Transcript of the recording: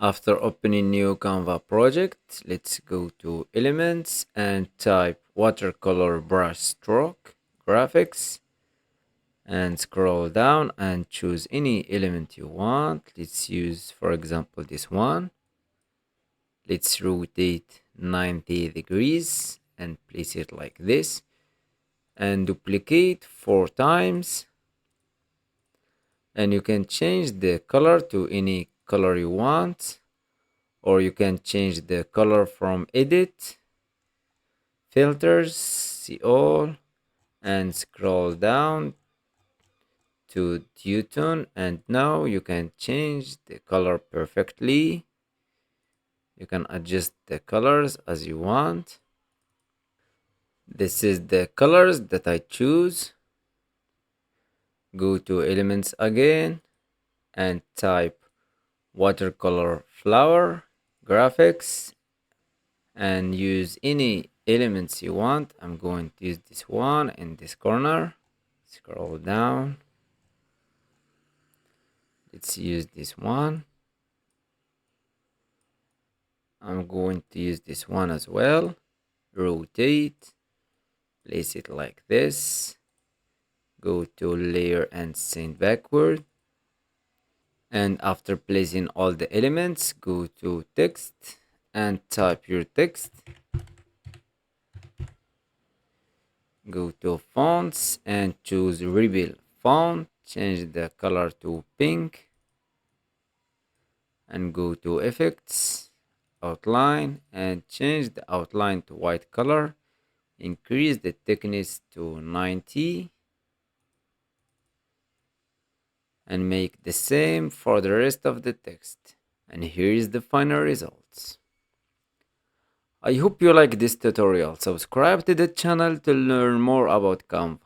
After opening new Canva project, let's go to elements and type watercolor brush stroke graphics and scroll down and choose any element you want. Let's use, for example, this one. Let's rotate 90 degrees and place it like this and duplicate 4 times. And you can change the color to any color you want, or you can change the color from edit, filters, see all, and scroll down to duotone, and now you can change the color perfectly. You can adjust the colors as you want. This is the colors that I choose. Go to elements again and type watercolor flower graphics and use any elements you want. I'm going to use this one in this corner. Scroll down. Let's use this one. I'm going to use this one as well. Rotate. Place it like this. Go to layer and send backward. And after placing all the elements, go to text and type your text. Go to fonts and choose Rebel font. Change the color to pink. And go to effects, outline, and change the outline to white color. Increase the thickness to 90. And make the same for the rest of the text. And here is the final results. I hope you like this tutorial. Subscribe to the channel to learn more about Canva.